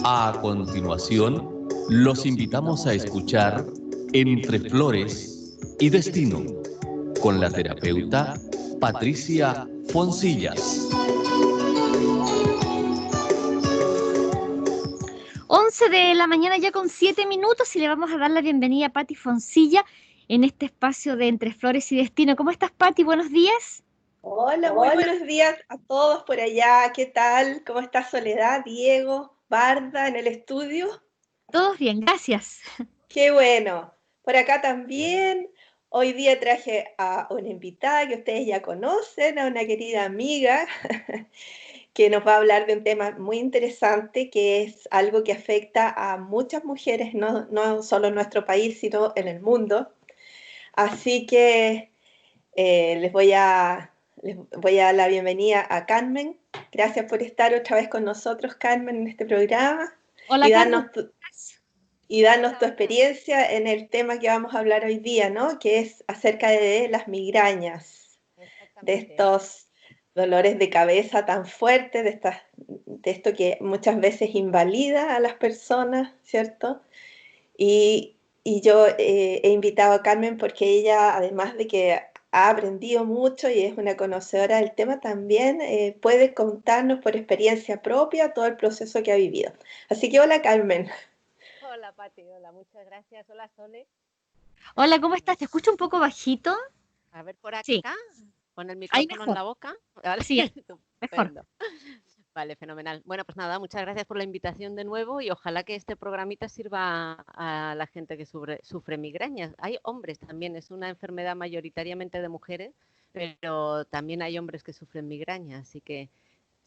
A continuación, los invitamos a escuchar Entre Flores y Destino, con la terapeuta Patricia Foncillas. 11 de la mañana ya con 7 minutos y le vamos a dar la bienvenida a Pati Foncilla en este espacio de Entre Flores y Destino. ¿Cómo estás, Pati? Buenos días. Hola, muy buenos días a todos por allá. ¿Qué tal? ¿Cómo está Soledad, Diego, Barda en el estudio? Todos bien, gracias. Qué bueno. Por acá también. Hoy día traje a una invitada que ustedes ya conocen, a una querida amiga que nos va a hablar de un tema muy interesante, que es algo que afecta a muchas mujeres, no solo en nuestro país, sino en el mundo. Así que les voy a dar la bienvenida a Carmen. Gracias por estar otra vez con nosotros, Carmen, en este programa Hola, y Carmen. darnos tu experiencia en el tema que vamos a hablar hoy día, ¿no? Que es acerca de las migrañas, de estos dolores de cabeza tan fuertes, de esto que muchas veces invalida a las personas, ¿cierto? Y yo he invitado a Carmen porque ella, además de que ha aprendido mucho y es una conocedora del tema, también puede contarnos por experiencia propia todo el proceso que ha vivido. Así que hola, Carmen. Hola, Pati, hola, muchas gracias. Hola, Sole. Hola, ¿cómo estás? ¿Te escucho un poco bajito? A ver por acá, Sí. con el Ahí micrófono en mejor. la boca. ¿Vale? Sí, mejor. Estupendo. Vale, fenomenal. Bueno, pues nada, muchas gracias por la invitación de nuevo y ojalá que este programita sirva a la gente que sufre migrañas. Hay hombres también, es una enfermedad mayoritariamente de mujeres, pero también hay hombres que sufren migrañas, así que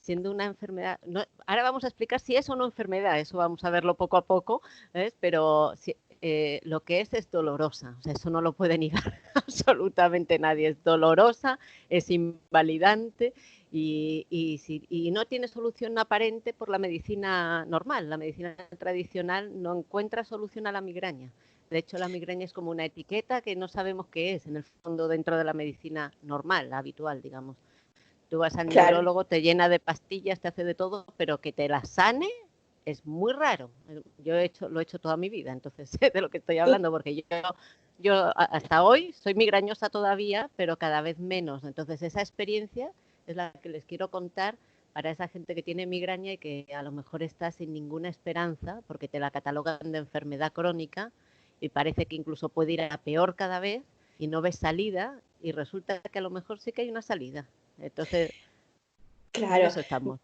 siendo una enfermedad, ahora vamos a explicar si es o no enfermedad, eso vamos a verlo poco a poco, ¿ves? Pero lo que es dolorosa, o sea, eso no lo puede negar absolutamente nadie, es dolorosa, es invalidante y no tiene solución aparente por la medicina normal, la medicina tradicional no encuentra solución a la migraña. De hecho, la migraña es como una etiqueta que no sabemos qué es, en el fondo, dentro de la medicina normal, la habitual, digamos. Tú vas al neurólogo, te llena de pastillas, te hace de todo, pero que te la sane es muy raro. Yo lo he hecho toda mi vida, entonces sé de lo que estoy hablando, porque yo hasta hoy soy migrañosa todavía, pero cada vez menos. Entonces esa experiencia es la que les quiero contar para esa gente que tiene migraña y que a lo mejor está sin ninguna esperanza, porque te la catalogan de enfermedad crónica y parece que incluso puede ir a peor cada vez y no ves salida y resulta que a lo mejor sí que hay una salida. Entonces, en Claro. eso estamos.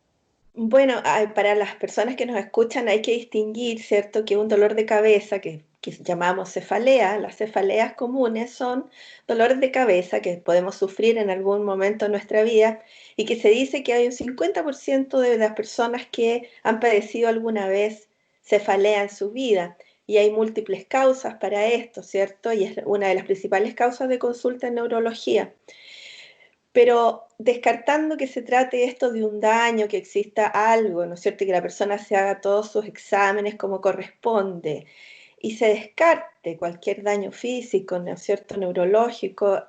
Bueno, para las personas que nos escuchan hay que distinguir, ¿cierto?, que un dolor de cabeza que llamamos cefalea, las cefaleas comunes son dolores de cabeza que podemos sufrir en algún momento de nuestra vida y que se dice que hay un 50% de las personas que han padecido alguna vez cefalea en su vida. Y hay múltiples causas para esto, ¿cierto? Y es una de las principales causas de consulta en neurología. Pero descartando que se trate esto de un daño, que exista algo, ¿no es cierto? Y que la persona se haga todos sus exámenes como corresponde y se descarte cualquier daño físico, ¿no es cierto? Neurológico,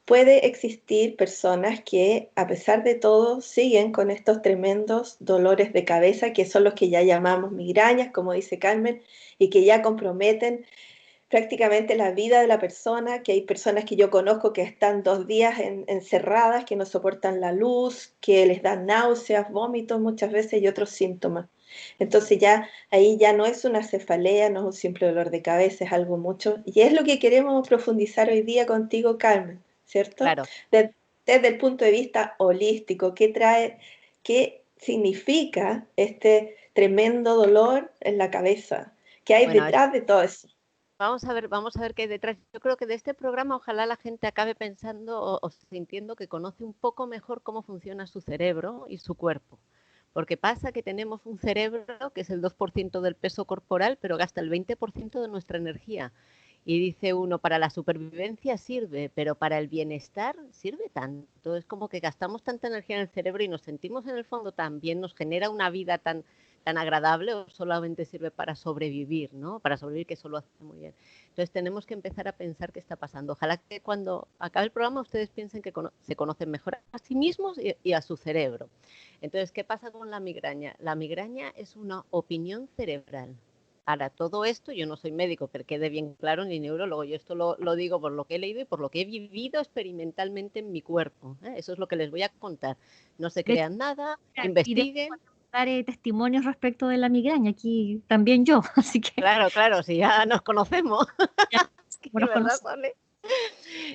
puede existir personas que a pesar de todo siguen con estos tremendos dolores de cabeza que son los que ya llamamos migrañas, como dice Carmen, y que ya comprometen prácticamente la vida de la persona, que hay personas que yo conozco que están 2 días encerradas, que no soportan la luz, que les dan náuseas, vómitos muchas veces y otros síntomas. Entonces ya ahí ya no es una cefalea, no es un simple dolor de cabeza, es algo mucho. Y es lo que queremos profundizar hoy día contigo, Carmen, ¿cierto? Claro. Desde el punto de vista holístico, qué significa este tremendo dolor en la cabeza? ¿Qué hay Bueno, detrás de todo eso? vamos a ver qué hay detrás. Yo creo que de este programa ojalá la gente acabe pensando o sintiendo que conoce un poco mejor cómo funciona su cerebro y su cuerpo. Porque pasa que tenemos un cerebro que es el 2% del peso corporal, pero gasta el 20% de nuestra energía. Y dice uno, para la supervivencia sirve, pero para el bienestar sirve tanto. Es como que gastamos tanta energía en el cerebro y nos sentimos en el fondo tan bien, nos genera una vida tan tan agradable o solamente sirve para sobrevivir, ¿no? Para sobrevivir, que eso lo hace muy bien. Entonces tenemos que empezar a pensar qué está pasando. Ojalá que cuando acabe el programa ustedes piensen que se conocen mejor a sí mismos y a su cerebro. Entonces, ¿qué pasa con la migraña? La migraña es una opinión cerebral. Ahora, todo esto, yo no soy médico, pero quede bien claro, ni neurólogo, yo esto lo digo por lo que he leído y por lo que he vivido experimentalmente en mi cuerpo, ¿eh? Eso es lo que les voy a contar. No se De hecho, crean nada, y de investiguen. dar testimonios respecto de la migraña, aquí también yo, así que Claro, claro, si ya nos conocemos, ya, es que, como nos ¿verdad, conocemos. Sole?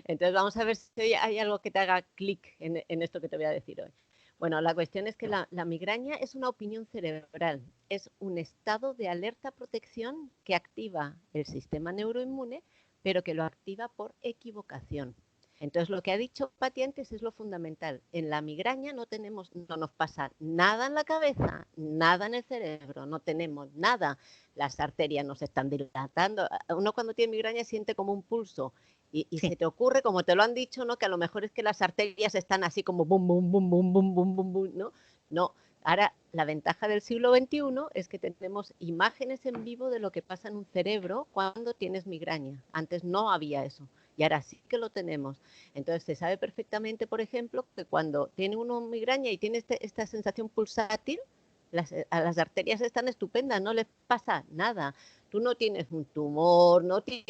Entonces vamos a ver si hay algo que te haga clic en esto que te voy a decir hoy. Bueno, la cuestión es que la migraña es una opinión cerebral, es un estado de alerta protección que activa el sistema neuroinmune, pero que lo activa por equivocación. Entonces, lo que ha dicho Pati antes es lo fundamental. En la migraña no nos pasa nada en la cabeza, nada en el cerebro, no tenemos nada. Las arterias nos están dilatando. Uno cuando tiene migraña siente como un pulso. Y Sí. se te ocurre, como te lo han dicho, ¿no? Que a lo mejor es que las arterias están así como bum, bum, bum, bum, bum, bum, bum, bum, ¿no? No. Ahora, la ventaja del siglo XXI es que tenemos imágenes en vivo de lo que pasa en un cerebro cuando tienes migraña. Antes no había eso y ahora sí que lo tenemos. Entonces, se sabe perfectamente, por ejemplo, que cuando tiene uno migraña y tiene esta sensación pulsátil, las arterias están estupendas, no les pasa nada. Tú no tienes un tumor, no te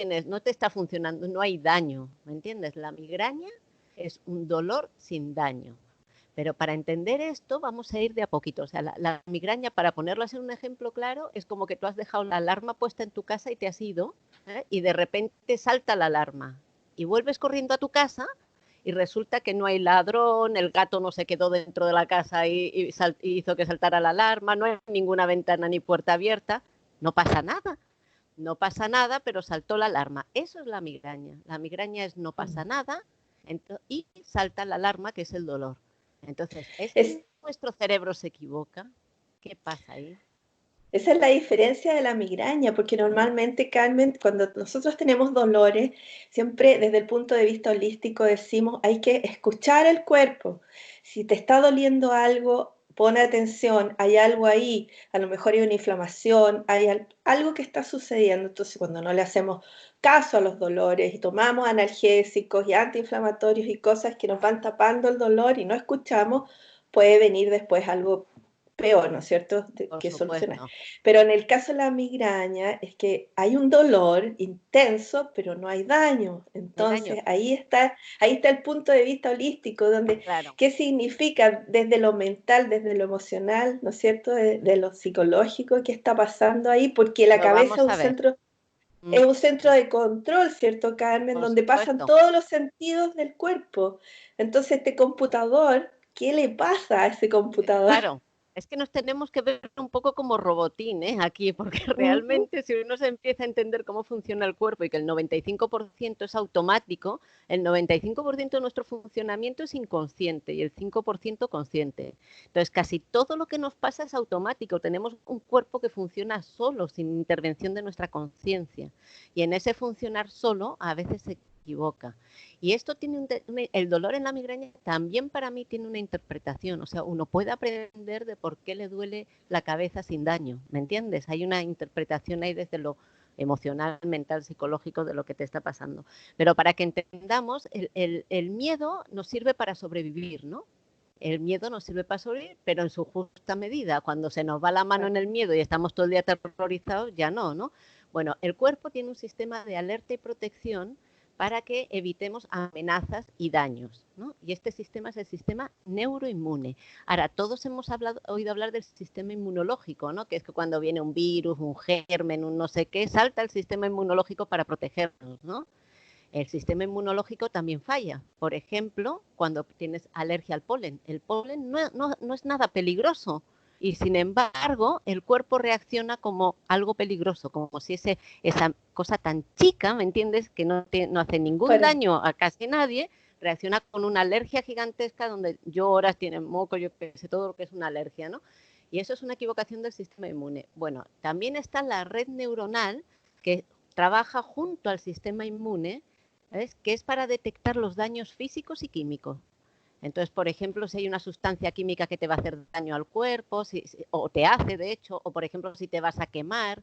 está funcionando, no hay daño, ¿me entiendes? La migraña es un dolor sin daño. Pero para entender esto vamos a ir de a poquito. O sea, la migraña, para ponerlas en un ejemplo claro, es como que tú has dejado la alarma puesta en tu casa y te has ido, ¿eh? Y de repente salta la alarma y vuelves corriendo a tu casa y resulta que no hay ladrón, el gato no se quedó dentro de la casa y hizo que saltara la alarma, no hay ninguna ventana ni puerta abierta, no pasa nada. No pasa nada, pero saltó la alarma. Eso es la migraña. La migraña es no pasa nada y salta la alarma, que es el dolor. Entonces, ¿es Es, que nuestro cerebro se equivoca? ¿Qué pasa ahí? Esa es la diferencia de la migraña, porque normalmente, Carmen, cuando nosotros tenemos dolores, siempre desde el punto de vista holístico decimos, hay que escuchar el cuerpo. Si te está doliendo algo, pon atención, hay algo ahí, a lo mejor hay una inflamación, hay algo que está sucediendo. Entonces, cuando no le hacemos caso a los dolores y tomamos analgésicos y antiinflamatorios y cosas que nos van tapando el dolor y no escuchamos, puede venir después algo peor, ¿no es cierto?, Por que solucionar. supuesto. Pero en el caso de la migraña es que hay un dolor intenso, pero no hay daño. ¿Hay daño? Entonces ahí está el punto de vista holístico, donde Claro. qué significa desde lo mental, desde lo emocional, ¿no es cierto?, de lo psicológico, qué está pasando ahí, porque la Lo cabeza vamos a ver. es un centro de control, ¿cierto, Carmen?, Por donde pasan supuesto. todos los sentidos del cuerpo. Entonces este computador, ¿qué le pasa a ese computador? Claro, es que nos tenemos que ver un poco como robotín, ¿eh? Aquí, porque Ujú. realmente si uno se empieza a entender cómo funciona el cuerpo y que el 95% es automático, el 95% de nuestro funcionamiento es inconsciente y el 5% consciente. Entonces, casi todo lo que nos pasa es automático. Tenemos un cuerpo que funciona solo, sin intervención de nuestra conciencia. Y en ese funcionar solo, a veces se equivoca. Y esto tiene el dolor en la migraña también para mí tiene una interpretación, o sea, uno puede aprender de por qué le duele la cabeza sin daño, ¿me entiendes? Hay una interpretación ahí desde lo emocional, mental, psicológico de lo que te está pasando. Pero para que entendamos, el miedo nos sirve para sobrevivir, ¿no? El miedo nos sirve para sobrevivir, pero en su justa medida. Cuando se nos va la mano en el miedo y estamos todo el día aterrorizados, ya no, ¿no? Bueno, el cuerpo tiene un sistema de alerta y protección para que evitemos amenazas y daños, ¿no? Y este sistema es el sistema neuroinmune. Ahora, todos hemos oído hablar del sistema inmunológico, ¿no? Que es que cuando viene un virus, un germen, un no sé qué, salta el sistema inmunológico para protegernos, ¿no? El sistema inmunológico también falla. Por ejemplo, cuando tienes alergia al polen. El polen no es nada peligroso y sin embargo el cuerpo reacciona como algo peligroso, como si esa cosa tan chica, ¿me entiendes?, que no hace ningún Para, daño a casi nadie, reacciona con una alergia gigantesca donde lloras, tienes moco, yo qué sé, todo lo que es una alergia, ¿no? Y eso es una equivocación del sistema inmune. Bueno, también está la red neuronal que trabaja junto al sistema inmune, ¿sabes?, que es para detectar los daños físicos y químicos. Entonces, por ejemplo, si hay una sustancia química que te va a hacer daño al cuerpo, o te hace, de hecho, o por ejemplo, si te vas a quemar,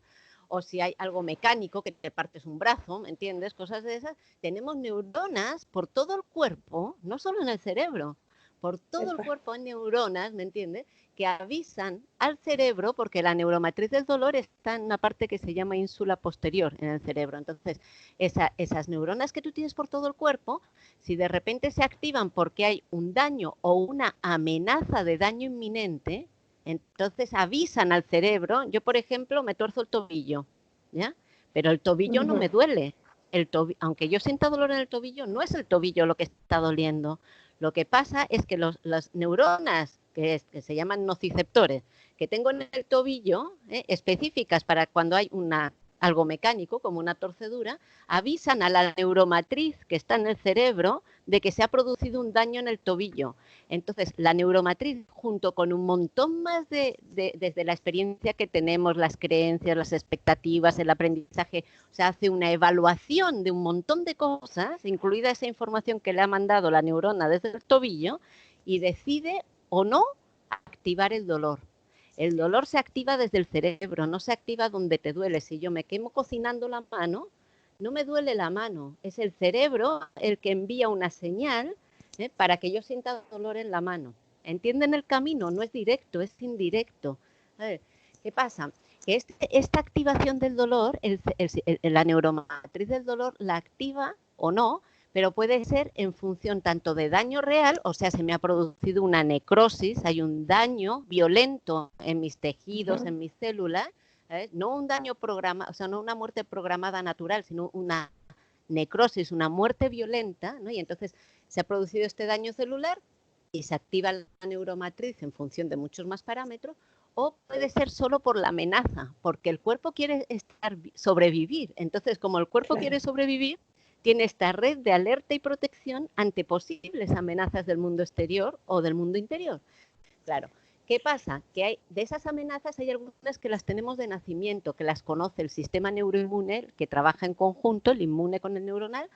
o si hay algo mecánico, que te partes un brazo, ¿me entiendes? Cosas de esas. Tenemos neuronas por todo el cuerpo, no solo en el cerebro, por todo el cuerpo hay neuronas, ¿me entiendes?, que avisan al cerebro, porque la neuromatriz del dolor está en una parte que se llama ínsula posterior en el cerebro. Entonces, esas neuronas que tú tienes por todo el cuerpo, si de repente se activan porque hay un daño o una amenaza de daño inminente, entonces avisan al cerebro. Yo, por ejemplo, me tuerzo el tobillo, ¿ya? Pero el tobillo no me duele. Aunque yo sienta dolor en el tobillo, no es el tobillo lo que está doliendo. Lo que pasa es que las neuronas que se llaman nociceptores, que tengo en el tobillo, específicas para cuando hay algo mecánico, como una torcedura, avisan a la neuromatriz que está en el cerebro de que se ha producido un daño en el tobillo. Entonces, la neuromatriz, junto con un montón más desde la experiencia que tenemos, las creencias, las expectativas, el aprendizaje, o sea, hace una evaluación de un montón de cosas, incluida esa información que le ha mandado la neurona desde el tobillo, y decide o no activar el dolor. El dolor se activa desde el cerebro, no se activa donde te duele. Si yo me quemo cocinando la mano, no me duele la mano. Es el cerebro el que envía una señal para que yo sienta dolor en la mano. ¿Entienden el camino? No es directo, es indirecto. A ver, ¿qué pasa? Que esta activación del dolor, la neuromatriz del dolor la activa o no, pero puede ser en función tanto de daño real, o sea, se me ha producido una necrosis, hay un daño violento en mis tejidos, en mis células, no un daño programado, o sea, no una muerte programada natural, sino una necrosis, una muerte violenta, ¿no? Y entonces se ha producido este daño celular y se activa la neuromatriz en función de muchos más parámetros, o puede ser solo por la amenaza, porque el cuerpo quiere sobrevivir. Entonces, como el cuerpo quiere sobrevivir, tiene esta red de alerta y protección ante posibles amenazas del mundo exterior o del mundo interior. Claro, ¿qué pasa? Que de esas amenazas hay algunas que las tenemos de nacimiento, que las conoce el sistema neuroinmune, que trabaja en conjunto, el inmune con el neuronal,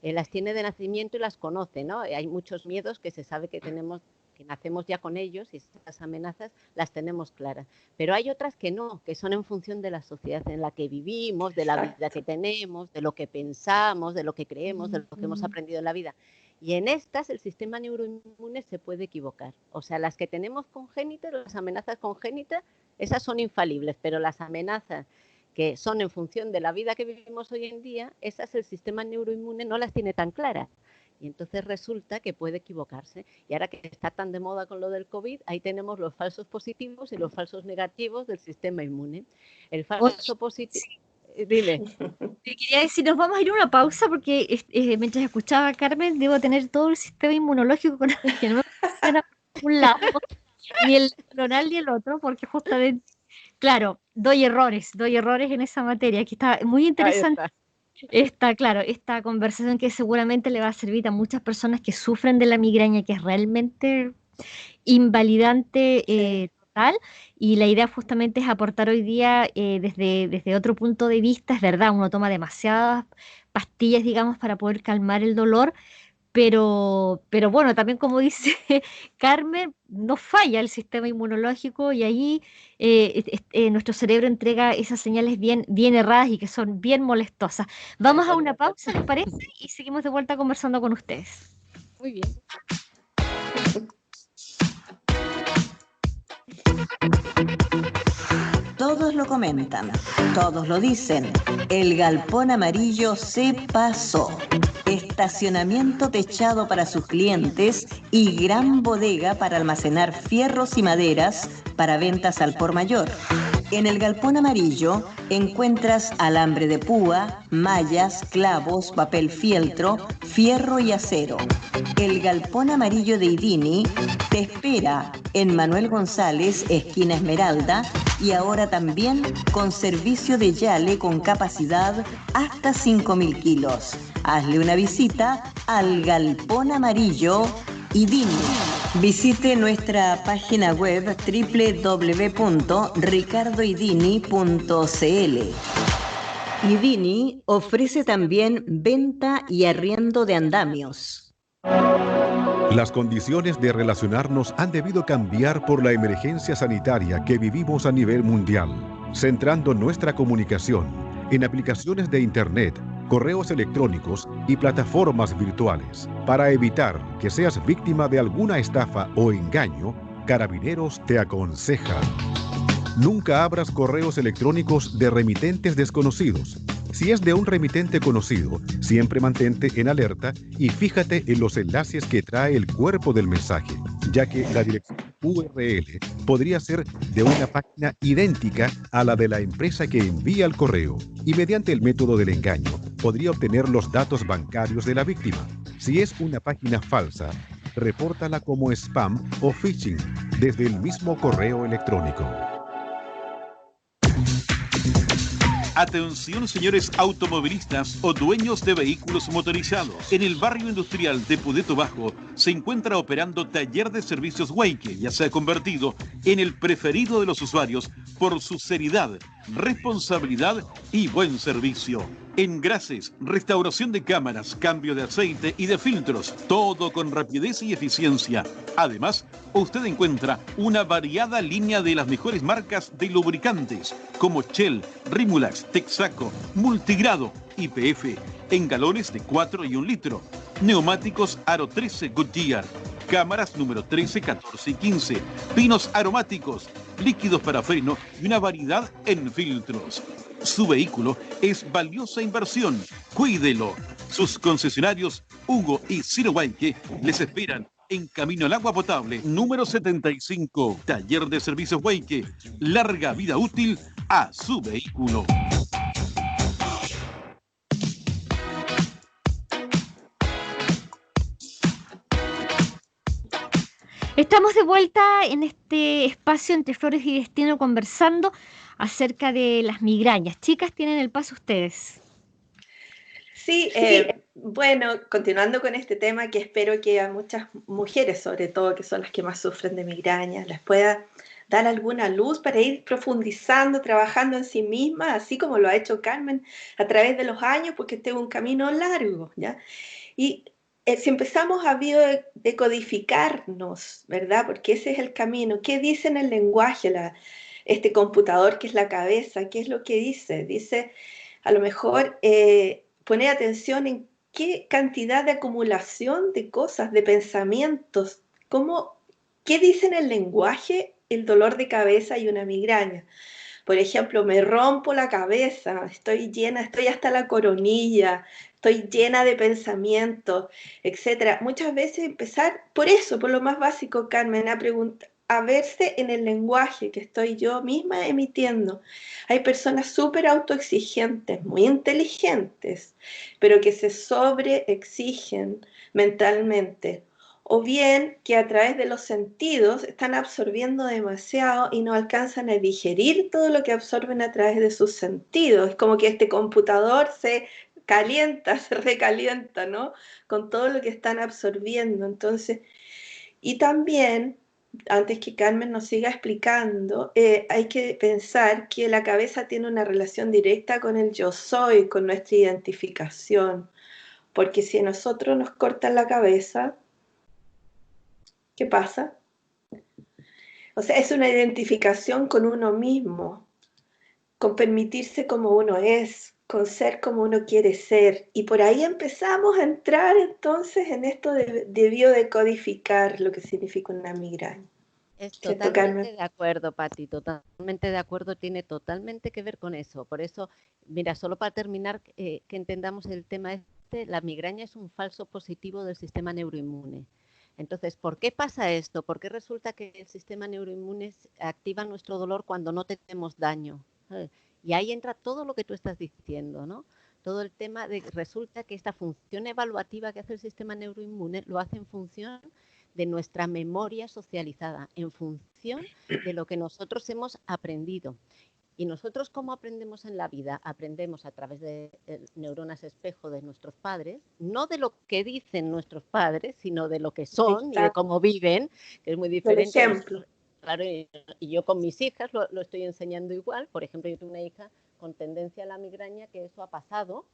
las tiene de nacimiento y las conoce, ¿no? Hay muchos miedos que se sabe que tenemos, que nacemos ya con ellos, y esas amenazas las tenemos claras. Pero hay otras que no, que son en función de la sociedad en la que vivimos, de la vida que tenemos, de lo que pensamos, de lo que creemos, de lo que hemos aprendido en la vida. Y en estas el sistema neuroinmune se puede equivocar. O sea, las que tenemos congénitas, las amenazas congénitas, esas son infalibles, pero las amenazas que son en función de la vida que vivimos hoy en día, esas el sistema neuroinmune no las tiene tan claras. Y entonces resulta que puede equivocarse. Y ahora que está tan de moda con lo del COVID, ahí tenemos los falsos positivos y los falsos negativos del sistema inmune. El falso positivo... Dime. Quería decir, nos vamos a ir a una pausa porque mientras escuchaba a Carmen, debo tener todo el sistema inmunológico con que no me funciona por un lado, ni el neuronal ni el otro, porque justamente, claro, doy errores en esa materia. Aquí está muy interesante. Esta conversación que seguramente le va a servir a muchas personas que sufren de la migraña, que es realmente invalidante total, y la idea justamente es aportar hoy día desde otro punto de vista. Es verdad, uno toma demasiadas pastillas, digamos, para poder calmar el dolor, pero bueno, también como dice Carmen, no falla el sistema inmunológico y ahí nuestro cerebro entrega esas señales bien erradas y que son bien molestosas. Vamos a una pausa, ¿les parece? Y seguimos de vuelta conversando con ustedes. Muy bien. Todos lo comentan, todos lo dicen. El galpón amarillo se pasó. Estacionamiento techado para sus clientes y gran bodega para almacenar fierros y maderas para ventas al por mayor. En el galpón amarillo encuentras alambre de púa, mallas, clavos, papel fieltro, fierro y acero. El galpón amarillo de Idini te espera en Manuel González, esquina Esmeralda, y ahora también con servicio de yale con capacidad hasta 5.000 kilos. Hazle una visita al galpón amarillo Idini. Visite nuestra página web www.ricardoidini.cl. Idini ofrece también venta y arriendo de andamios. Las condiciones de relacionarnos han debido cambiar por la emergencia sanitaria que vivimos a nivel mundial, centrando nuestra comunicación en aplicaciones de Internet, correos electrónicos y plataformas virtuales. Para evitar que seas víctima de alguna estafa o engaño, Carabineros te aconseja: nunca abras correos electrónicos de remitentes desconocidos. Si es de un remitente conocido, siempre mantente en alerta y fíjate en los enlaces que trae el cuerpo del mensaje, ya que la dirección URL podría ser de una página idéntica a la de la empresa que envía el correo, y mediante el método del engaño podría obtener los datos bancarios de la víctima. Si es una página falsa, repórtala como spam o phishing desde el mismo correo electrónico. Atención, señores automovilistas o dueños de vehículos motorizados. En el barrio industrial de Pudeto Bajo se encuentra operando Taller de Servicios Huayque. Ya se ha convertido en el preferido de los usuarios por su seriedad, responsabilidad y buen servicio. Engrases, restauración de cámaras, cambio de aceite y de filtros, todo con rapidez y eficiencia. Además, usted encuentra una variada línea de las mejores marcas de lubricantes como Shell, Rimulax, Texaco, Multigrado, YPF, en galones de 4 y 1 litro. Neumáticos Aro 13 Goodyear, cámaras número 13, 14 y 15, pinos aromáticos, líquidos para freno y una variedad en filtros. Su vehículo es valiosa inversión. Cuídelo. Sus concesionarios Hugo y Ciro Huayque les esperan en Camino al Agua Potable, número 75. Taller de Servicios Huayque. Larga vida útil a su vehículo. Estamos de vuelta en este espacio entre Flores y Destino conversando acerca de las migrañas. Chicas, tienen el paso ustedes. Sí, bueno, continuando con este tema, que espero que a muchas mujeres, sobre todo, que son las que más sufren de migrañas, les pueda dar alguna luz para ir profundizando, trabajando en sí misma, así como lo ha hecho Carmen a través de los años, porque este es un camino largo, ¿ya? Y si empezamos a biodecodificarnos, ¿verdad? Porque ese es el camino. ¿Qué dice en el lenguaje este computador que es la cabeza? ¿Qué es lo que dice? Dice, a lo mejor, poner atención en qué cantidad de acumulación de cosas, de pensamientos, qué dice en el lenguaje el dolor de cabeza y una migraña. Por ejemplo, me rompo la cabeza, estoy llena, estoy hasta la coronilla, estoy llena de pensamientos, etc. Muchas veces empezar por eso, por lo más básico, Carmen, a verse en el lenguaje que estoy yo misma emitiendo. Hay personas súper autoexigentes, muy inteligentes, pero que se sobreexigen mentalmente. O bien que a través de los sentidos están absorbiendo demasiado y no alcanzan a digerir todo lo que absorben a través de sus sentidos. Es como que este computador se calienta, se recalienta, ¿no? Con todo lo que están absorbiendo. Entonces, y también, antes que Carmen nos siga explicando, hay que pensar que la cabeza tiene una relación directa con el yo soy, con nuestra identificación. Porque si a nosotros nos cortan la cabeza, ¿qué pasa? O sea, es una identificación con uno mismo, con permitirse como uno es, con ser como uno quiere ser. Y por ahí empezamos a entrar entonces en esto de biodecodificar lo que significa una migraña. Es totalmente de acuerdo, Pati, totalmente de acuerdo, tiene totalmente que ver con eso. Por eso, mira, solo para terminar, que entendamos el tema la migraña es un falso positivo del sistema neuroinmune. Entonces, ¿por qué pasa esto? ¿Por qué resulta que el sistema neuroinmune activa nuestro dolor cuando no tenemos daño? Y ahí entra todo lo que tú estás diciendo, ¿no? Todo el tema de resulta que esta función evaluativa que hace el sistema neuroinmune lo hace en función de nuestra memoria socializada, en función de lo que nosotros hemos aprendido. Y nosotros, ¿cómo aprendemos en la vida? Aprendemos a través de neuronas espejo de nuestros padres, no de lo que dicen nuestros padres, sino de lo que son. Exacto. Y de cómo viven, que es muy diferente. Por ejemplo. Claro, y yo con mis hijas lo estoy enseñando igual. Por ejemplo, yo tengo una hija con tendencia a la migraña, que eso ha pasado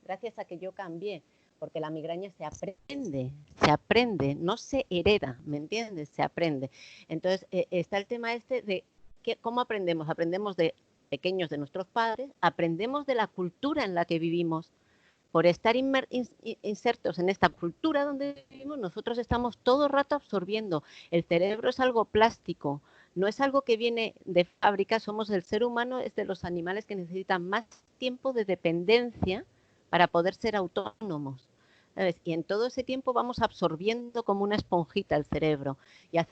gracias a que yo cambié. porque la migraña se aprende, no se hereda, ¿me entiendes? Se aprende. Entonces, está el tema este de cómo aprendemos. Aprendemos de pequeños de nuestros padres, aprendemos de la cultura en la que vivimos. Por estar insertos en esta cultura donde vivimos, nosotros estamos todo el rato absorbiendo. El cerebro es algo plástico, no es algo que viene de fábrica. Somos el ser humano, es de los animales que necesitan más tiempo de dependencia para poder ser autónomos, ¿sabes? Y en todo ese tiempo vamos absorbiendo como una esponjita el cerebro,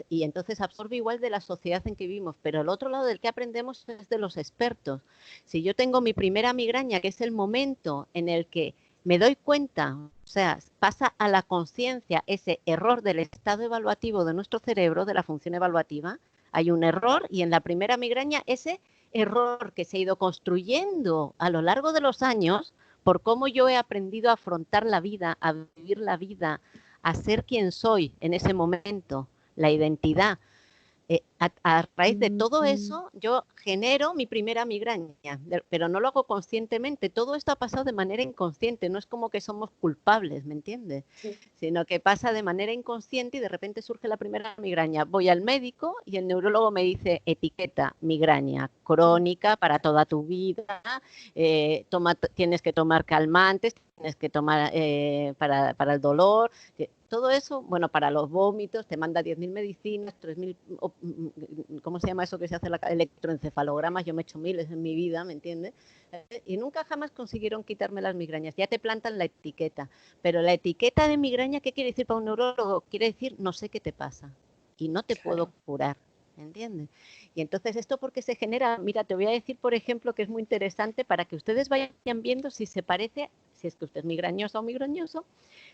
y entonces absorbe igual de la sociedad en que vivimos. Pero el otro lado del que aprendemos es de los expertos. Si yo tengo mi primera migraña, que es el momento en el que me doy cuenta, o sea, pasa a la conciencia ese error del estado evaluativo de nuestro cerebro, de la función evaluativa, hay un error, y en la primera migraña ese error que se ha ido construyendo a lo largo de los años por cómo yo he aprendido a afrontar la vida, a vivir la vida, a ser quien soy en ese momento, la identidad. A raíz de todo eso, yo genero mi primera migraña, pero no lo hago conscientemente. Todo esto ha pasado de manera inconsciente, no es como que somos culpables, ¿me entiendes? Sí. Sino que pasa de manera inconsciente y de repente surge la primera migraña. Voy al médico y el neurólogo me dice, etiqueta, migraña crónica para toda tu vida, tienes que tomar calmantes, tienes que tomar para el dolor. Todo eso, bueno, para los vómitos, te manda 10.000 medicinas, 3.000, ¿cómo se llama eso que se hace? Electroencefalogramas, yo me he hecho miles en mi vida, ¿me entiendes? Y nunca jamás consiguieron quitarme las migrañas. Ya te plantan la etiqueta, pero la etiqueta de migraña, ¿qué quiere decir para un neurólogo? Quiere decir, no sé qué te pasa y no te puedo curar, ¿entiendes? Y entonces, ¿esto por qué se genera? Mira, te voy a decir, por ejemplo, que es muy interesante para que ustedes vayan viendo si se parece, si es que usted es migrañosa o migrañoso,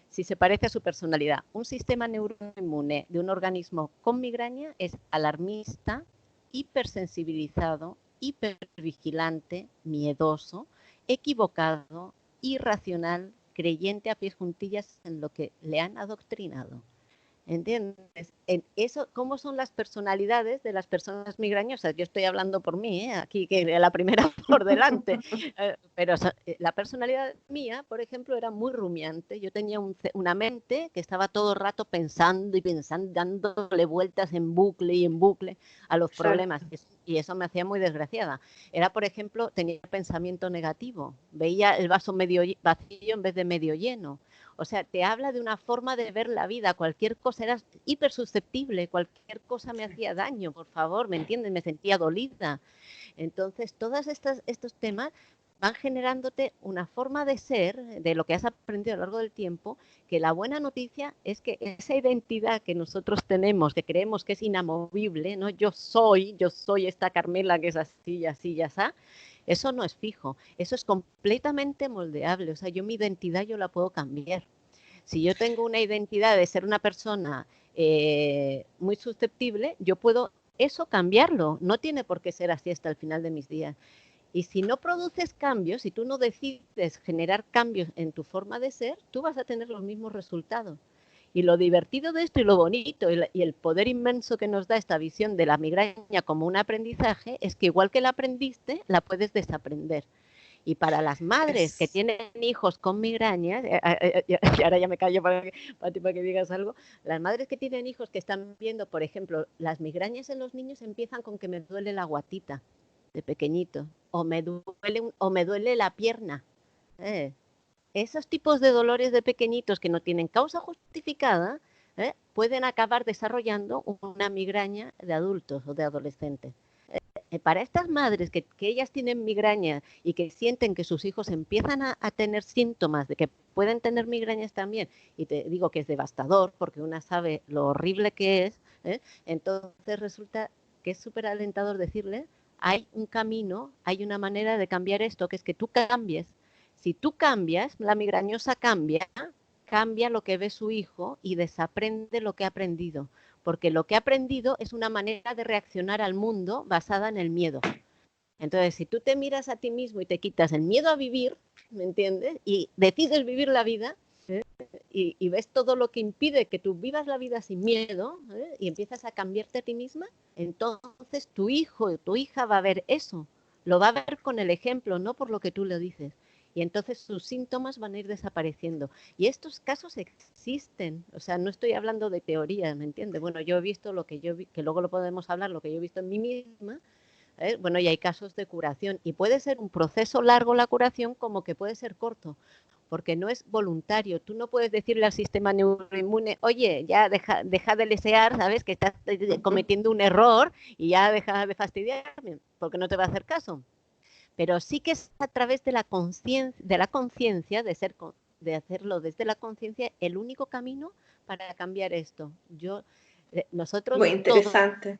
si se parece a su personalidad. Un sistema neuroinmune de un organismo con migraña es alarmista, hipersensibilizado, hipervigilante, miedoso, equivocado, irracional, creyente a pies juntillas en lo que le han adoctrinado. ¿Entiendes? Eso, ¿cómo son las personalidades de las personas migrañosas? Yo estoy hablando por mí, aquí, que la primera por delante. Pero la personalidad mía, por ejemplo, era muy rumiante. Yo tenía una mente que estaba todo el rato pensando y pensando, dándole vueltas en bucle a los problemas. Y eso me hacía muy desgraciada. Era, por ejemplo, tenía pensamiento negativo. Veía el vaso medio vacío en vez de medio lleno. O sea, te habla de una forma de ver la vida. Cualquier cosa, era hipersusceptible, cualquier cosa me hacía daño, por favor, ¿me entiendes? Me sentía dolida. Entonces, todos estos temas van generándote una forma de ser, de lo que has aprendido a lo largo del tiempo, que la buena noticia es que esa identidad que nosotros tenemos, que creemos que es inamovible, ¿no? Yo soy esta Carmela que es así, así, ya está. Eso no es fijo, eso es completamente moldeable. O sea, yo mi identidad yo la puedo cambiar. Si yo tengo una identidad de ser una persona muy susceptible, yo puedo eso cambiarlo. No tiene por qué ser así hasta el final de mis días. Y si no produces cambios, si tú no decides generar cambios en tu forma de ser, tú vas a tener los mismos resultados. Y lo divertido de esto y lo bonito y el poder inmenso que nos da esta visión de la migraña como un aprendizaje es que igual que la aprendiste, la puedes desaprender. Y para las madres que tienen hijos con migrañas, y ahora ya me callo para que digas algo, las madres que tienen hijos que están viendo, por ejemplo, las migrañas en los niños empiezan con que me duele la guatita de pequeñito, o me duele la pierna. Esos tipos de dolores de pequeñitos que no tienen causa justificada pueden acabar desarrollando una migraña de adultos o de adolescentes. Para estas madres que ellas tienen migraña y que sienten que sus hijos empiezan a tener síntomas de que pueden tener migrañas también, y te digo que es devastador porque una sabe lo horrible que es, entonces resulta que es súper alentador decirle, hay un camino, hay una manera de cambiar esto, que es que tú cambies. Si tú cambias, la migrañosa cambia lo que ve su hijo y desaprende lo que ha aprendido. Porque lo que ha aprendido es una manera de reaccionar al mundo basada en el miedo. Entonces, si tú te miras a ti mismo y te quitas el miedo a vivir, ¿me entiendes? Y decides vivir la vida, y ves todo lo que impide que tú vivas la vida sin miedo, y empiezas a cambiarte a ti misma, entonces tu hijo o tu hija va a ver eso. Lo va a ver con el ejemplo, no por lo que tú le dices. y entonces sus síntomas van a ir desapareciendo. Y estos casos existen, o sea, no estoy hablando de teoría, ¿me entiendes? Bueno, yo he visto lo que que luego lo podemos hablar, lo que yo he visto en mí misma. Bueno, y hay casos de curación, y puede ser un proceso largo la curación como que puede ser corto, porque no es voluntario. Tú no puedes decirle al sistema neuroinmune, oye, ya deja de desear, ¿sabes? Que estás cometiendo un error y ya deja de fastidiarme, porque no te va a hacer caso. Pero sí que es a través de la conciencia, de hacerlo desde la conciencia, el único camino para cambiar esto. Nosotros Muy interesante.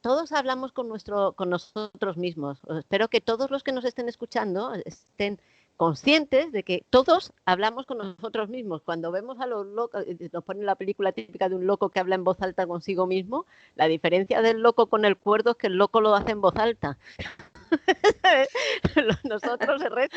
todos hablamos con nosotros mismos. Espero que todos los que nos estén escuchando estén conscientes de que todos hablamos con nosotros mismos. Cuando vemos a los locos, nos ponen la película típica de un loco que habla en voz alta consigo mismo, la diferencia del loco con el cuerdo es que el loco lo hace en voz alta. Nosotros el resto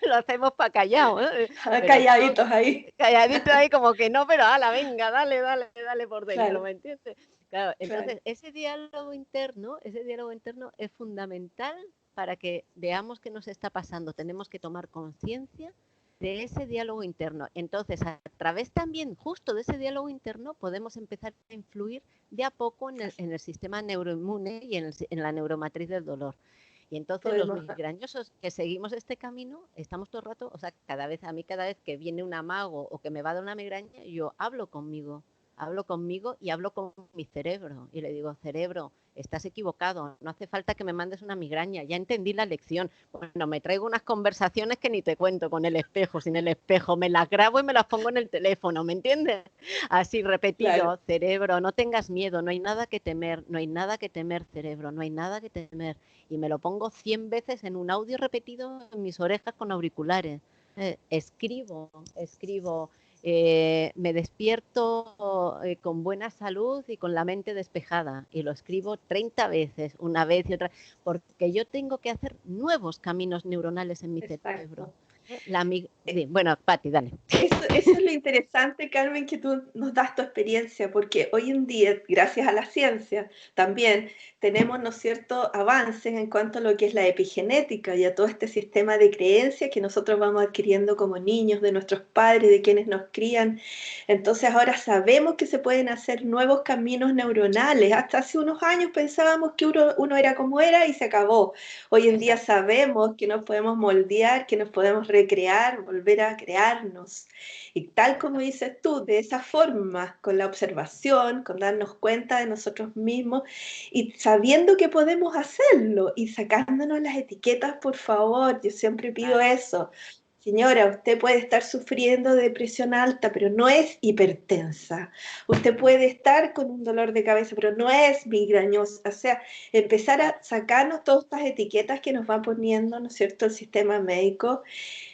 lo hacemos para callado, calladitos ahí. Calladitos ahí como que no, pero ala, venga, dale por dentro, claro. ¿Me entiendes? Claro, entonces claro. Ese diálogo interno es fundamental para que veamos qué nos está pasando. Tenemos que tomar conciencia de ese diálogo interno. Entonces, a través también justo de ese diálogo interno podemos empezar a influir de a poco en el sistema neuroinmune y en la neuromatriz del dolor. Y entonces los migrañosos que seguimos este camino, estamos todo el rato, o sea, cada vez que viene un amago o que me va a dar una migraña, yo hablo conmigo y hablo con mi cerebro. Y le digo, cerebro, estás equivocado, no hace falta que me mandes una migraña, ya entendí la lección. Bueno, me traigo unas conversaciones que ni te cuento con el espejo, sin el espejo, me las grabo y me las pongo en el teléfono, ¿me entiendes? Así repetido, claro. Cerebro, no tengas miedo, no hay nada que temer, cerebro, no hay nada que temer. Y me lo pongo 100 veces en un audio repetido en mis orejas con auriculares. Escribo. Me despierto con buena salud y con la mente despejada, y lo escribo 30 veces, una vez y otra, porque yo tengo que hacer nuevos caminos neuronales en mi cerebro. Bueno, Pati, dale. Eso es lo interesante, Carmen, que tú nos das tu experiencia, porque hoy en día, gracias a la ciencia, también tenemos, ¿no es cierto?, avances en cuanto a lo que es la epigenética y a todo este sistema de creencias que nosotros vamos adquiriendo como niños de nuestros padres, de quienes nos crían. Entonces ahora sabemos que se pueden hacer nuevos caminos neuronales. Hasta hace unos años pensábamos que uno era como era y se acabó. Hoy en día sabemos que nos podemos moldear, que nos podemos recrear, volver a crearnos. Y tal como dices tú, de esa forma, con la observación, con darnos cuenta de nosotros mismos y sabiendo que podemos hacerlo y sacándonos las etiquetas, por favor. Yo siempre pido eso. Señora, usted puede estar sufriendo de presión alta, pero no es hipertensa. Usted puede estar con un dolor de cabeza, pero no es migrañosa. O sea, empezar a sacarnos todas estas etiquetas que nos va poniendo, ¿no es cierto?, el sistema médico,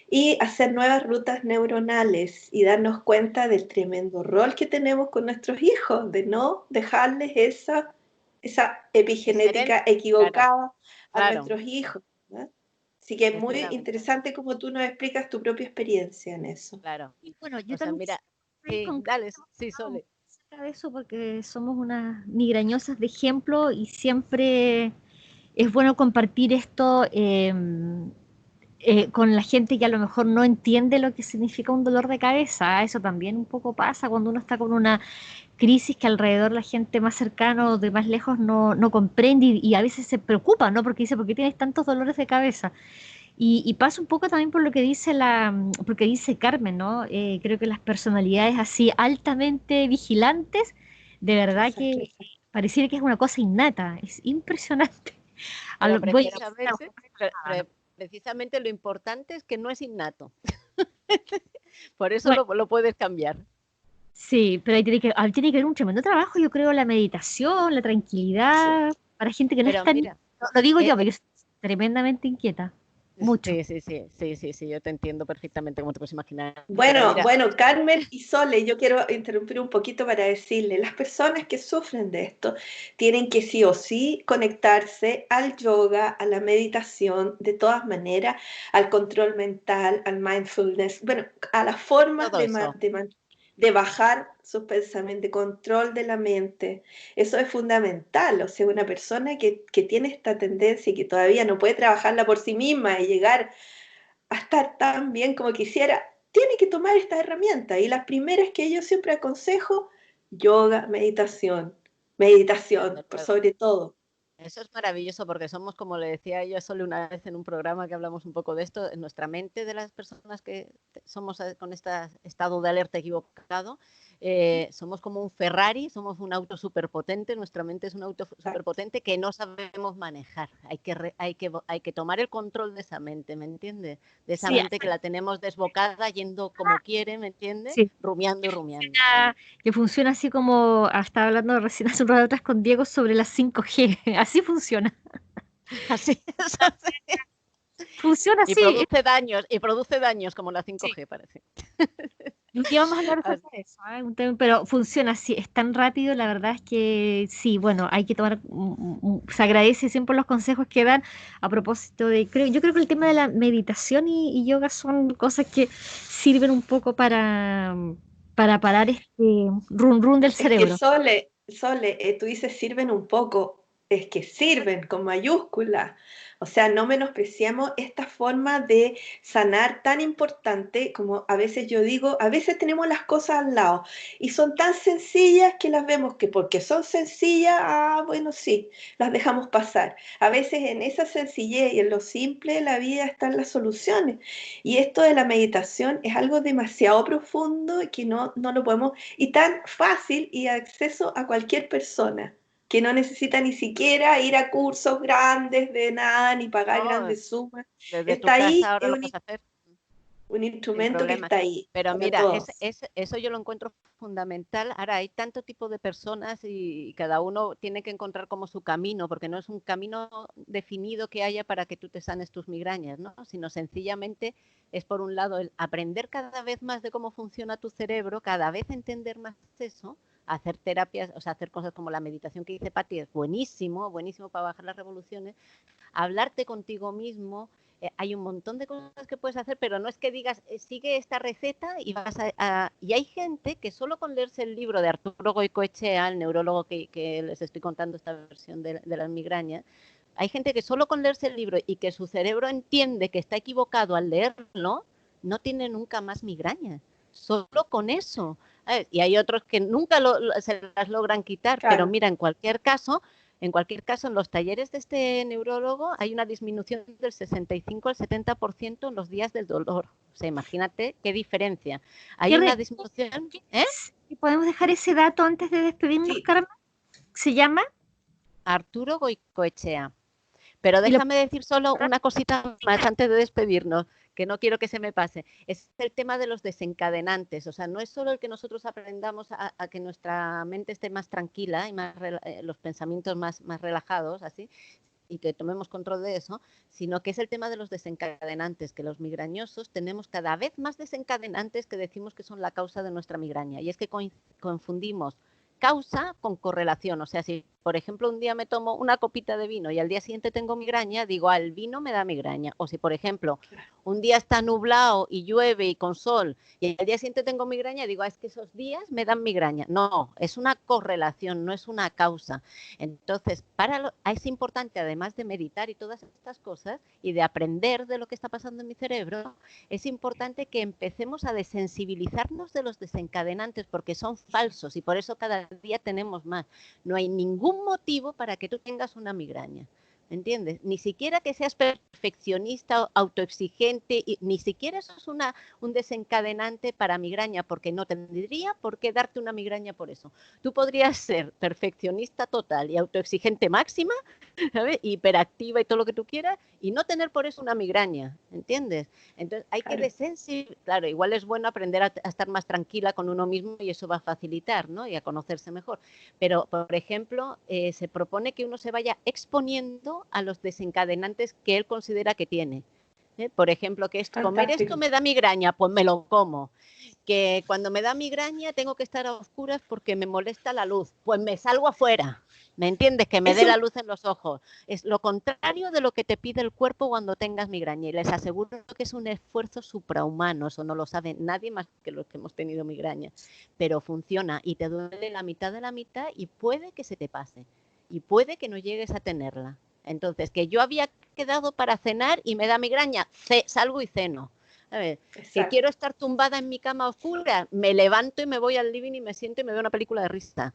y hacer nuevas rutas neuronales y darnos cuenta del tremendo rol que tenemos con nuestros hijos, de no dejarles esa epigenética equivocada a nuestros hijos, ¿no? Así que es muy interesante como tú nos explicas tu propia experiencia en eso. Claro. Y bueno, yo también dale, Sole. De eso porque somos unas migrañosas de ejemplo y siempre es bueno compartir esto con la gente que a lo mejor no entiende lo que significa un dolor de cabeza. Eso también un poco pasa cuando uno está con una crisis que alrededor la gente más cercana o de más lejos no comprende y a veces se preocupa, ¿no? Porque dice, ¿por qué tienes tantos dolores de cabeza? Y pasa un poco también por lo que dice porque dice Carmen, ¿no? Creo que las personalidades así altamente vigilantes, de verdad que pareciera que es una cosa innata, es impresionante. Precisamente lo importante es que no es innato. Por eso lo puedes cambiar. Sí, pero ahí tiene que haber un tremendo trabajo, yo creo, la meditación, la tranquilidad, para gente que no está... Lo digo yo, porque yo soy tremendamente inquieta. Mucho. Sí, yo te entiendo perfectamente, como te puedes imaginar. Bueno, Carmen y Sole, yo quiero interrumpir un poquito para decirle, las personas que sufren de esto tienen que sí o sí conectarse al yoga, a la meditación, de todas maneras, al control mental, al mindfulness, bueno, a las formas de bajar sus pensamientos, de control de la mente. Eso es fundamental. O sea, una persona que tiene esta tendencia y que todavía no puede trabajarla por sí misma y llegar a estar tan bien como quisiera, tiene que tomar esta herramienta. Y las primeras que yo siempre aconsejo, yoga, meditación, por sobre todo. Eso es maravilloso porque somos, como le decía yo solo una vez en un programa que hablamos un poco de esto, en nuestra mente de las personas que somos con este estado de alerta equivocado, somos como un Ferrari, somos un auto superpotente, nuestra mente es un auto superpotente que no sabemos manejar. Hay que tomar el control de esa mente, ¿me entiendes? De esa mente que la tenemos desbocada, yendo como quiere, ¿me entiendes? Sí. Rumiando y rumiando. Que funciona así como estaba hablando recién hace un rato atrás con Diego sobre las 5G. Así funciona. Así es. Funciona así. Y produce daños como la 5G, sí. Parece. Y vamos a hablar de eso, pero funciona así, es tan rápido, la verdad es que sí, bueno, hay que tomar, se agradece siempre los consejos que dan a propósito de, yo creo que el tema de la meditación y yoga son cosas que sirven un poco para parar este run del cerebro. Es que Sole, tú dices sirven un poco, es que sirven con mayúscula. O sea, no menospreciamos esta forma de sanar tan importante como a veces yo digo, a veces tenemos las cosas al lado y son tan sencillas que las vemos que porque son sencillas, bueno, sí, las dejamos pasar. A veces en esa sencillez y en lo simple de la vida están las soluciones. Y esto de la meditación es algo demasiado profundo que no lo podemos, y tan fácil y acceso a cualquier persona que no necesita ni siquiera ir a cursos grandes de nada, ni pagar grandes sumas. Desde Está ahí, ahora lo puedes hacer. Un instrumento que está ahí. Pero mira, eso yo lo encuentro fundamental. Ahora hay tanto tipo de personas y cada uno tiene que encontrar como su camino, porque no es un camino definido que haya para que tú te sanes tus migrañas, ¿no? Sino sencillamente es, por un lado, el aprender cada vez más de cómo funciona tu cerebro, cada vez entender más eso, hacer terapias, o sea, hacer cosas como la meditación que dice Patti, es buenísimo, buenísimo para bajar las revoluciones, hablarte contigo mismo. Hay un montón de cosas que puedes hacer, pero no es que digas, sigue esta receta y vas y hay gente que solo con leerse el libro de Arturo Goicoechea, el neurólogo que les estoy contando esta versión de las migrañas, hay gente que solo con leerse el libro y que su cerebro entiende que está equivocado al leerlo, no tiene nunca más migrañas. Solo con eso. Y hay otros que nunca se las logran quitar, claro. Pero mira, en cualquier caso, en los talleres de este neurólogo hay una disminución del 65 al 70% en los días del dolor. O sea, imagínate qué diferencia. Hay una disminución. ¿Podemos dejar ese dato antes de despedirnos, Carmen? ¿Se llama? Arturo Goicoechea. Pero déjame decir solo una cosita más antes de despedirnos, que no quiero que se me pase. Es el tema de los desencadenantes. O sea, no es solo el que nosotros aprendamos a que nuestra mente esté más tranquila y más los pensamientos más relajados, así, y que tomemos control de eso, sino que es el tema de los desencadenantes, que los migrañosos tenemos cada vez más desencadenantes que decimos que son la causa de nuestra migraña. Y es que confundimos causa con correlación. O sea, si por ejemplo un día me tomo una copita de vino y al día siguiente tengo migraña, digo, el vino me da migraña. O si por ejemplo un día está nublado y llueve y con sol y al día siguiente tengo migraña, digo, es que esos días me dan migraña. No, es una correlación, no es una causa. Entonces, es importante, además de meditar y todas estas cosas y de aprender de lo que está pasando en mi cerebro, es importante que empecemos a desensibilizarnos de los desencadenantes porque son falsos y por eso cada día tenemos más. No hay ningún motivo para que tú tengas una migraña, ¿entiendes? Ni siquiera que seas perfeccionista, autoexigente, ni siquiera eso es un desencadenante para migraña, porque no tendría por qué darte una migraña por eso. Tú podrías ser perfeccionista total y autoexigente máxima, ¿sabes? Hiperactiva y todo lo que tú quieras, y no tener por eso una migraña, ¿entiendes? Entonces hay que desensibilizar. Claro, igual es bueno aprender a estar más tranquila con uno mismo y eso va a facilitar, ¿no? Y a conocerse mejor. Pero, por ejemplo, se propone que uno se vaya exponiendo a los desencadenantes que él considera que tiene. Por ejemplo, que comer esto me da migraña, pues me lo como. Que cuando me da migraña tengo que estar a oscuras porque me molesta la luz, pues me salgo afuera. ¿Me entiendes? Que me dé la luz en los ojos. Es lo contrario de lo que te pide el cuerpo cuando tengas migraña. Y les aseguro que es un esfuerzo suprahumano. Eso no lo sabe nadie más que los que hemos tenido migraña. Pero funciona y te duele la mitad de la mitad y puede que se te pase. Y puede que no llegues a tenerla. Entonces, que yo había quedado para cenar y me da migraña, salgo y ceno. A ver, que quiero estar tumbada en mi cama oscura, me levanto y me voy al living y me siento y me veo una película de risa.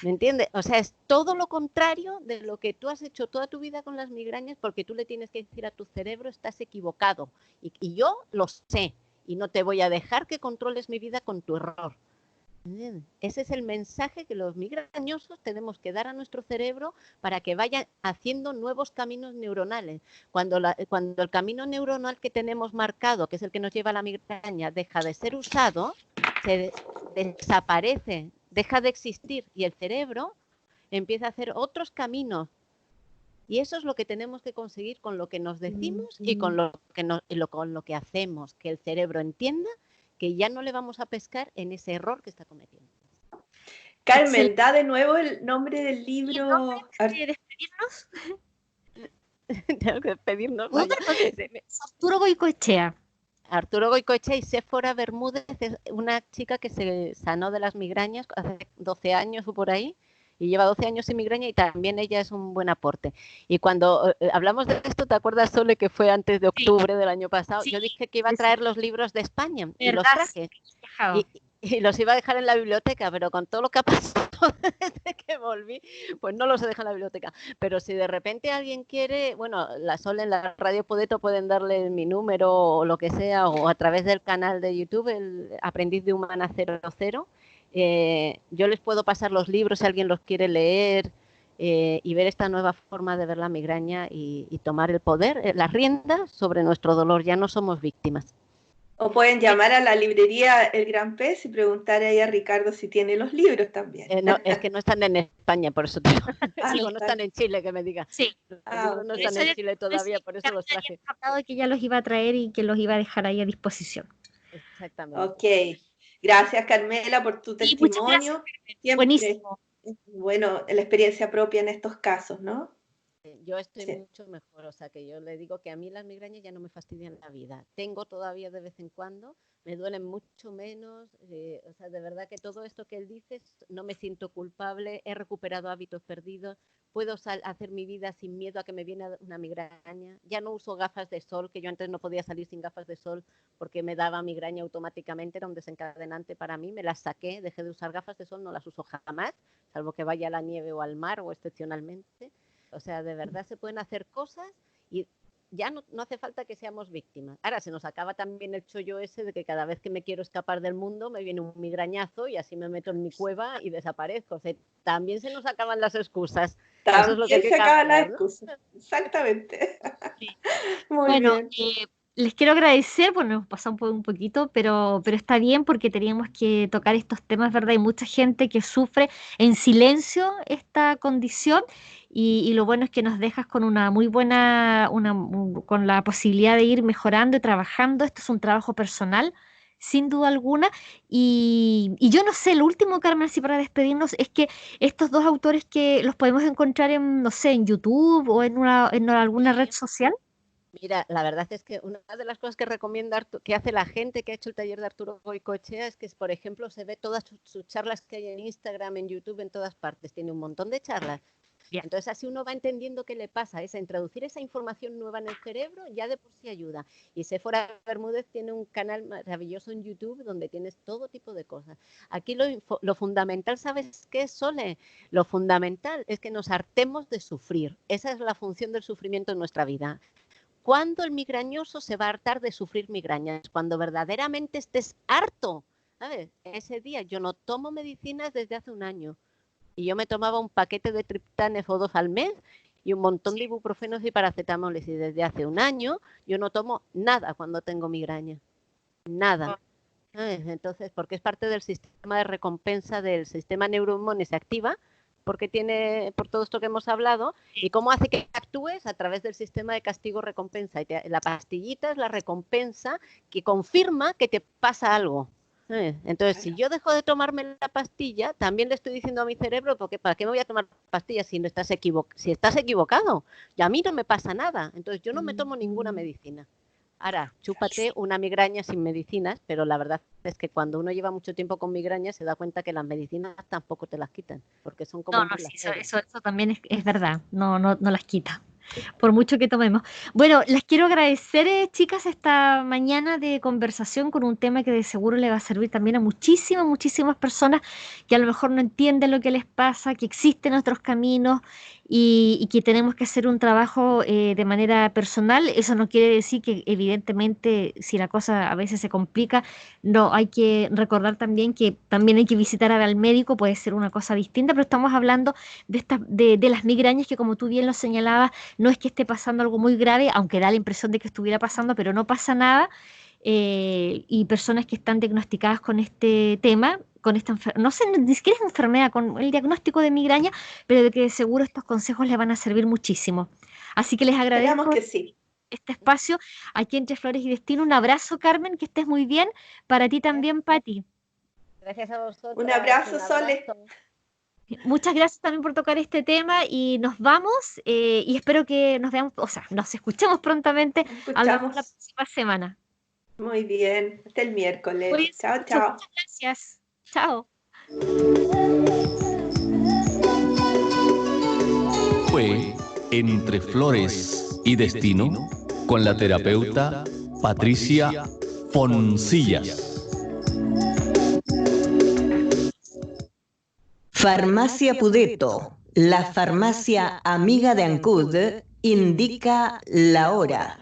¿Me entiendes? O sea, es todo lo contrario de lo que tú has hecho toda tu vida con las migrañas, porque tú le tienes que decir a tu cerebro, estás equivocado. Y yo lo sé, y no te voy a dejar que controles mi vida con tu error. Ese es el mensaje que los migrañosos tenemos que dar a nuestro cerebro para que vaya haciendo nuevos caminos neuronales. Cuando el camino neuronal que tenemos marcado, que es el que nos lleva a la migraña, deja de ser usado, se desaparece, deja de existir y el cerebro empieza a hacer otros caminos. Y eso es lo que tenemos que conseguir con lo que nos decimos y con lo que hacemos, que el cerebro entienda que ya no le vamos a pescar en ese error que está cometiendo. Carmen, da de nuevo el nombre del libro. ¿Despedirnos? Tengo que despedirnos. Arturo Goicoechea. Arturo Goicoechea y Séfora Bermúdez es una chica que se sanó de las migrañas hace 12 años o por ahí, y lleva 12 años sin migraña, y también ella es un buen aporte. Y cuando hablamos de esto, ¿te acuerdas, Sole, que fue antes de octubre del año pasado? Sí. Yo dije que iba a traer los libros de España y los traje. Y los iba a dejar en la biblioteca, pero con todo lo que ha pasado desde que volví, pues no los he dejado en la biblioteca. Pero si de repente alguien quiere, bueno, la Sole en la Radio Podeto pueden darle mi número o lo que sea, o a través del canal de YouTube, el Aprendiz de Humana 00. Yo les puedo pasar los libros si alguien los quiere leer y ver esta nueva forma de ver la migraña y tomar el poder, las riendas sobre nuestro dolor. Ya no somos víctimas. O pueden llamar a la librería El Gran Pez y preguntar ahí a Ricardo si tiene los libros también. No, es que no están en España, por eso te digo. Digo, no están en Chile, que me digas. Sí. Los libros no están en Chile todavía, por eso los traje. Que ya los iba a traer y que los iba a dejar ahí a disposición. Exactamente. Ok. Gracias, Carmela, por tu testimonio. Siempre, buenísimo. Bueno, la experiencia propia en estos casos, ¿no? Yo estoy mucho mejor, o sea que yo le digo que a mí las migrañas ya no me fastidian la vida. Tengo todavía de vez en cuando, me duelen mucho menos, o sea, de verdad que todo esto que él dice, no me siento culpable, he recuperado hábitos perdidos, puedo hacer mi vida sin miedo a que me viene una migraña. Ya no uso gafas de sol, que yo antes no podía salir sin gafas de sol porque me daba migraña automáticamente, era un desencadenante para mí, me las saqué, dejé de usar gafas de sol, no las uso jamás, salvo que vaya a la nieve o al mar o excepcionalmente. O sea, de verdad se pueden hacer cosas y ya no hace falta que seamos víctimas. Ahora se nos acaba también el chollo ese de que cada vez que me quiero escapar del mundo me viene un migrañazo y así me meto en mi cueva y desaparezco. O sea, también se nos acaban las excusas. También eso es lo que se acaban las excusas. Exactamente. Sí. Muy bien. Les quiero agradecer, bueno, nos pasó un poquito, pero está bien porque teníamos que tocar estos temas, ¿verdad? Hay mucha gente que sufre en silencio esta condición y lo bueno es que nos dejas con una muy buena, con la posibilidad de ir mejorando y trabajando. Esto es un trabajo personal, sin duda alguna. Y yo no sé, lo último, Carmen, así para despedirnos, es que estos dos autores que los podemos encontrar en, no sé, en YouTube o en alguna red social. Mira, la verdad es que una de las cosas que recomienda que hace la gente que ha hecho el taller de Arturo Goicoechea es que, por ejemplo, se ve todas sus charlas que hay en Instagram, en YouTube, en todas partes. Tiene un montón de charlas. Bien. Entonces, así uno va entendiendo qué le pasa. Introducir esa información nueva en el cerebro ya de por sí ayuda. Y Séfora Bermúdez tiene un canal maravilloso en YouTube donde tienes todo tipo de cosas. Aquí lo fundamental, ¿sabes qué es, Sole? Lo fundamental es que nos hartemos de sufrir. Esa es la función del sufrimiento en nuestra vida. ¿Cuándo el migrañoso se va a hartar de sufrir migrañas? Cuando verdaderamente estés harto. ¿Sabes? Ese día yo no tomo medicinas desde hace un año. Y yo me tomaba un paquete de triptanes o 2 al mes y un montón de ibuprofenos y paracetamoles. Y desde hace un año yo no tomo nada cuando tengo migraña. Nada. Entonces, porque es parte del sistema de recompensa del sistema neuroinmune, se activa porque tiene, por todo esto que hemos hablado, y cómo hace que actúes a través del sistema de castigo-recompensa. Y la pastillita es la recompensa que confirma que te pasa algo. Entonces, si yo dejo de tomarme la pastilla, también le estoy diciendo a mi cerebro, porque ¿para qué me voy a tomar pastillas si estás equivocado? Y a mí no me pasa nada. Entonces, yo no me tomo ninguna medicina. Ahora, chúpate una migraña sin medicinas, pero la verdad es que cuando uno lleva mucho tiempo con migraña se da cuenta que las medicinas tampoco te las quitan, porque son como... No, sí, eso también es verdad, no las quita. por mucho que tomemos. Bueno, les quiero agradecer, chicas, esta mañana de conversación con un tema que de seguro le va a servir también a muchísimas personas que a lo mejor no entienden lo que les pasa, que existen otros caminos y que tenemos que hacer un trabajo de manera personal. Eso no quiere decir que evidentemente si la cosa a veces se complica, no, hay que recordar también que también hay que visitar al médico, puede ser una cosa distinta, pero estamos hablando de las migrañas que como tú bien lo señalabas, no es que esté pasando algo muy grave, aunque da la impresión de que estuviera pasando, pero no pasa nada. Y personas que están diagnosticadas con este tema, con esta no sé, ni siquiera es enfermedad, con el diagnóstico de migraña, pero de que de seguro estos consejos les van a servir muchísimo. Así que les Esperamos agradezco que sí. este espacio aquí entre Flores y Destino. Un abrazo, Carmen, que estés muy bien. Para ti también, Pati. Gracias a vosotros. Un abrazo, Sole. Muchas gracias también por tocar este tema y nos vamos y espero que nos veamos, o sea, nos escuchemos prontamente. Hablamos la próxima semana. Muy bien, hasta el miércoles. Cuídense Chao, mucho. chao. Muchas gracias. Chao. Fue Entre Flores y Destino con la terapeuta Patricia Foncillas. Farmacia Pudeto, la farmacia amiga de Ancud, indica la hora.